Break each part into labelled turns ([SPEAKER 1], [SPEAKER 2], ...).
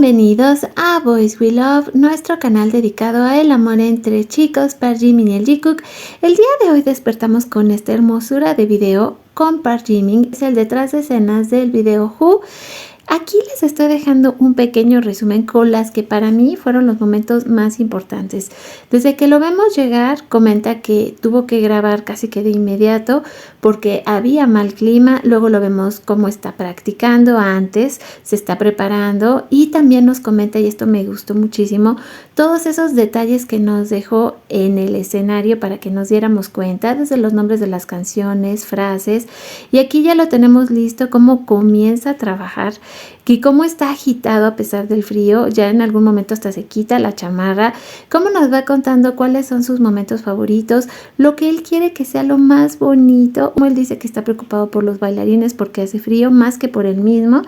[SPEAKER 1] Bienvenidos a Boys We Love, nuestro canal dedicado a el amor entre chicos, Park Jimin y el Jungkook. El día de hoy despertamos con esta hermosura de video con Park Jimin, es el detrás de escenas del video Who. Aquí les estoy dejando un pequeño resumen con las que para mí fueron los momentos más importantes. Desde que lo vemos llegar, comenta que tuvo que grabar casi que de inmediato porque había mal clima. Luego lo vemos cómo está practicando antes, se está preparando y también nos comenta, y esto me gustó muchísimo, todos esos detalles que nos dejó en el escenario para que nos diéramos cuenta, desde los nombres de las canciones, frases, y aquí ya lo tenemos listo, cómo comienza a trabajar y cómo está agitado a pesar del frío. Ya en algún momento hasta se quita la chamarra, cómo nos va contando cuáles son sus momentos favoritos, lo que él quiere que sea lo más bonito. Como él dice que está preocupado por los bailarines porque hace frío más que por él mismo,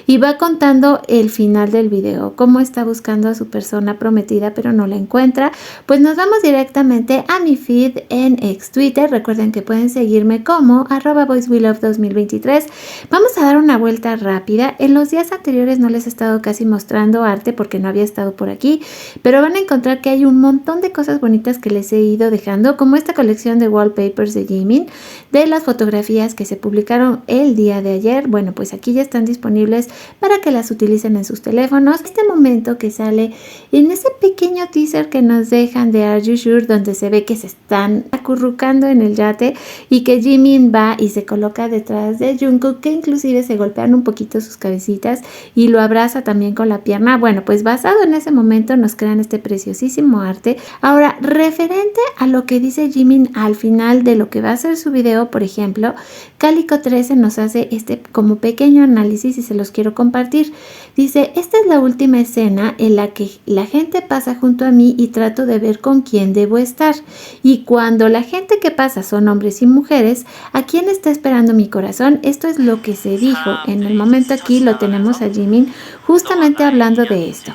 [SPEAKER 1] y va contando el final del video, cómo está buscando a su persona prometida pero no la encuentra. Pues nos vamos directamente a mi feed en ex Twitter. Recuerden que pueden seguirme como @boyswelove2023. Vamos a dar una vuelta rápida. En los días anteriores no les he estado casi mostrando arte porque no había estado por aquí, pero van a encontrar que hay un montón de cosas bonitas que les he ido dejando, como esta colección de wallpapers de Jimin, de las fotografías que se publicaron el día de ayer. Bueno, pues aquí ya están disponibles para que las utilicen en sus teléfonos. Este momento que sale en ese pequeño teaser que nos dejan de Are You Sure, donde se ve que se están acurrucando en el yate y que Jimin va y se coloca detrás de Jungkook, que inclusive se golpean un poquito sus cabecitas y lo abraza también con la pierna. Bueno, pues basado en ese momento nos crean este preciosísimo arte. Ahora, referente a lo que dice Jimin al final de lo que va a ser su video, por ejemplo, Calico13 nos hace este como pequeño análisis y se los quiero compartir. Dice: esta es la última escena en la que la gente pasa junto a mí y trato de ver con quién debo estar. Y cuando la gente que pasa son hombres y mujeres, ¿a quién está esperando mi corazón? Esto es lo que se dijo. En el momento aquí lo tenemos a Jimin justamente hablando de esto.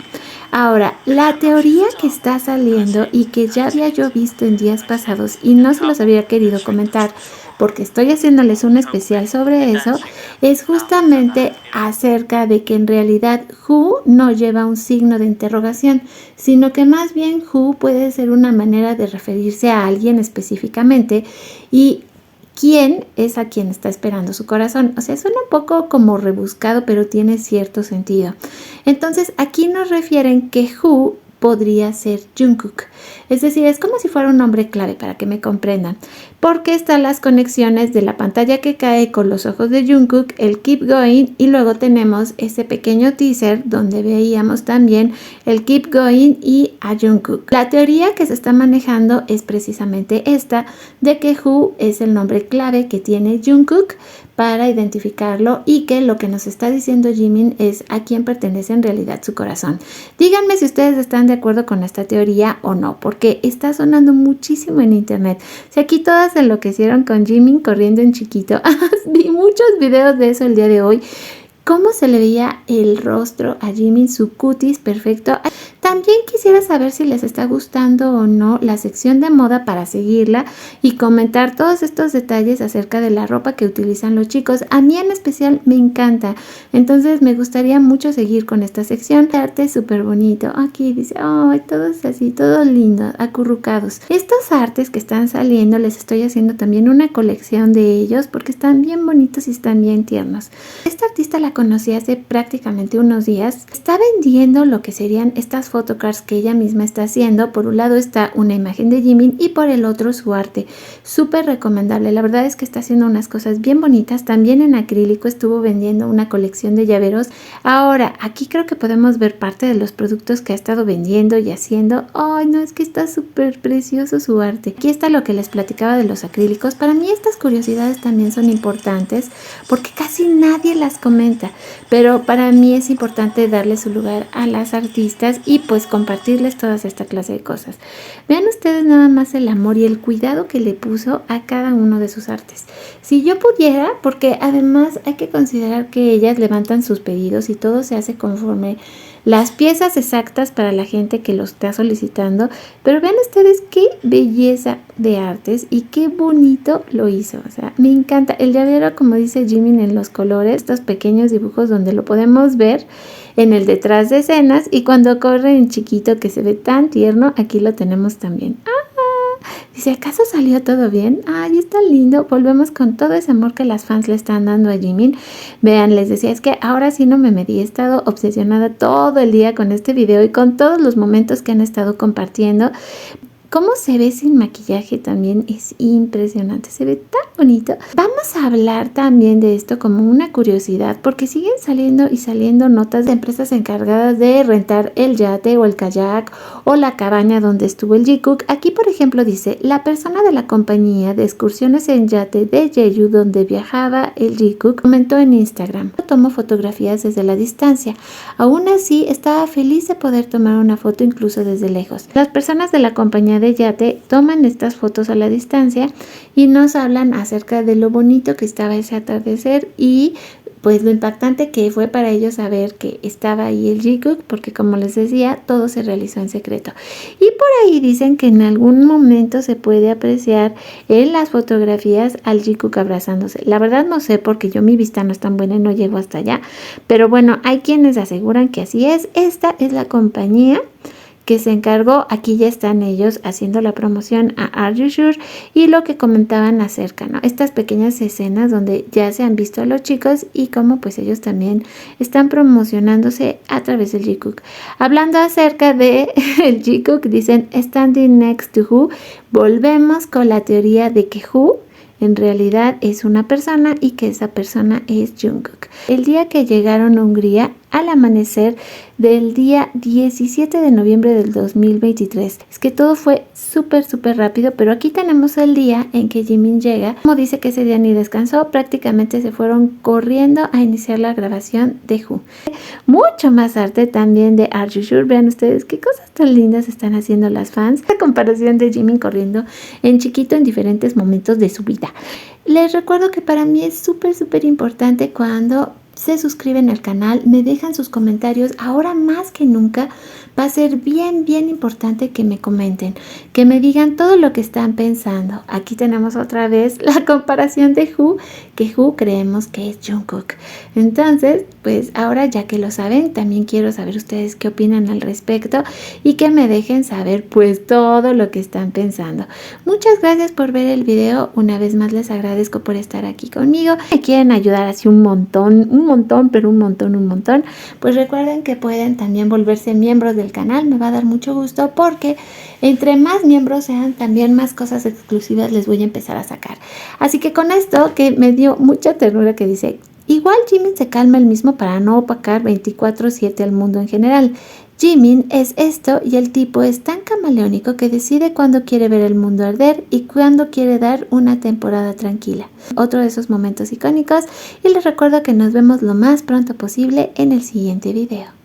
[SPEAKER 1] Ahora, la teoría que está saliendo y que ya había yo visto en días pasados y no se los había querido comentar porque estoy haciéndoles un especial sobre eso, es justamente acerca de que en realidad Who no lleva un signo de interrogación, sino que más bien Who puede ser una manera de referirse a alguien específicamente, y quién es a quien está esperando su corazón. O sea, suena un poco como rebuscado, pero tiene cierto sentido. Entonces, aquí nos refieren que Who podría ser Jungkook. Es decir, es como si fuera un nombre clave para que me comprendan, porque están las conexiones de la pantalla que cae con los ojos de Jungkook, el Keep Going, y luego tenemos ese pequeño teaser donde veíamos también el Keep Going y a Jungkook. La teoría que se está manejando es precisamente esta, de que Who es el nombre clave que tiene Jungkook para identificarlo, y que lo que nos está diciendo Jimin es a quién pertenece en realidad su corazón. Díganme si ustedes están de acuerdo con esta teoría o no, porque está sonando muchísimo en internet. Si aquí todas se enloquecieron con Jimin corriendo en chiquito. Vi muchos videos de eso el día de hoy. Cómo se le veía el rostro a Jimin, su cutis perfecto. También quisiera saber si les está gustando o no la sección de moda para seguirla y comentar todos estos detalles acerca de la ropa que utilizan los chicos. A mí en especial me encanta, entonces me gustaría mucho seguir con esta sección. El arte es súper bonito. Aquí dice, ay, todos así, todos lindos, acurrucados. Estos artes que están saliendo, les estoy haciendo también una colección de ellos porque están bien bonitos y están bien tiernos. Esta artista la conocí hace prácticamente unos días. Está vendiendo lo que serían estas photocards que ella misma está haciendo. Por un lado está una imagen de Jimin y por el otro su arte. Súper recomendable. La verdad es que está haciendo unas cosas bien bonitas. También en acrílico estuvo vendiendo una colección de llaveros. Ahora, aquí creo que podemos ver parte de los productos que ha estado vendiendo y haciendo. Ay, no, es que está súper precioso su arte. Aquí está lo que les platicaba de los acrílicos. Para mí estas curiosidades también son importantes porque casi nadie las comenta, pero para mí es importante darle su lugar a las artistas y pues compartirles todas esta clase de cosas. Vean ustedes nada más el amor y el cuidado que le puso a cada uno de sus artes. Si yo pudiera, porque además hay que considerar que ellas levantan sus pedidos y todo se hace conforme las piezas exactas para la gente que lo está solicitando, pero vean ustedes qué belleza de artes y qué bonito lo hizo. O sea, me encanta el llavero, como dice Jimin, en los colores, estos pequeños dibujos donde lo podemos ver. en el detrás de escenas, y cuando corre en chiquito que se ve tan tierno, aquí lo tenemos también. Dice, ¿acaso salió todo bien? Ay, está lindo. Volvemos con todo ese amor que las fans le están dando a Jimin. Vean, les decía, es que ahora sí no me medí. He estado obsesionada todo el día con este video y con todos los momentos que han estado compartiendo. Cómo se ve sin maquillaje también es impresionante, se ve tan bonito. Vamos a hablar también de esto como una curiosidad, porque siguen saliendo y saliendo notas de empresas encargadas de rentar el yate o el kayak o la cabaña donde estuvo el Jikook. Aquí, por ejemplo, dice, la persona de la compañía de excursiones en yate de Jeju donde viajaba el Jikook comentó en Instagram: tomó fotografías desde la distancia. Aún así, estaba feliz de poder tomar una foto incluso desde lejos. Las personas de la compañía de yate toman estas fotos a la distancia y nos hablan acerca de lo bonito que estaba ese atardecer y pues lo impactante que fue para ellos saber que estaba ahí el Jikook, porque como les decía, todo se realizó en secreto. Y por ahí dicen que en algún momento se puede apreciar en las fotografías al Jikook abrazándose. La verdad no sé, porque yo mi vista no es tan buena y no llego hasta allá, pero bueno, hay quienes aseguran que así es. Esta es la compañía que se encargó. Aquí ya están ellos haciendo la promoción a Are You Sure y lo que comentaban acerca, ¿no? Estas pequeñas escenas donde ya se han visto a los chicos y cómo pues ellos también están promocionándose a través del Jikook. Hablando acerca de el Jikook, dicen standing next to Who. Volvemos con la teoría de que Who en realidad es una persona y que esa persona es Jungkook. El día que llegaron a Hungría, al amanecer del día 17 de noviembre del 2023. Es que todo fue súper rápido, pero aquí tenemos el día en que Jimin llega. Como dice que ese día ni descansó, prácticamente se fueron corriendo a iniciar la grabación de Who. Mucho más arte también de Are You Sure. Vean ustedes qué cosas tan lindas están haciendo las fans. La comparación de Jimin corriendo en chiquito en diferentes momentos de su vida. Les recuerdo que para mí es súper importante cuando se suscriben al canal, me dejan sus comentarios. Ahora más que nunca va a ser bien importante que me comenten, que me digan todo lo que están pensando. Aquí tenemos otra vez la comparación de Who, que Who creemos que es Jungkook. Entonces, pues ahora ya que lo saben, también quiero saber ustedes qué opinan al respecto y que me dejen saber pues todo lo que están pensando. Muchas gracias por ver el video. Una vez más les agradezco por estar aquí conmigo. Me quieren ayudar así un montón, pues recuerden que pueden también volverse miembros del canal. Me va a dar mucho gusto porque entre más miembros sean, también más cosas exclusivas les voy a empezar a sacar. Así que con esto, que me dio mucha ternura, que dice: igual Jimin se calma el mismo para no opacar 24/7 al mundo en general. Jimin es esto y el tipo es tan camaleónico que decide cuándo quiere ver el mundo arder y cuándo quiere dar una temporada tranquila. Otro de esos momentos icónicos, y les recuerdo que nos vemos lo más pronto posible en el siguiente video.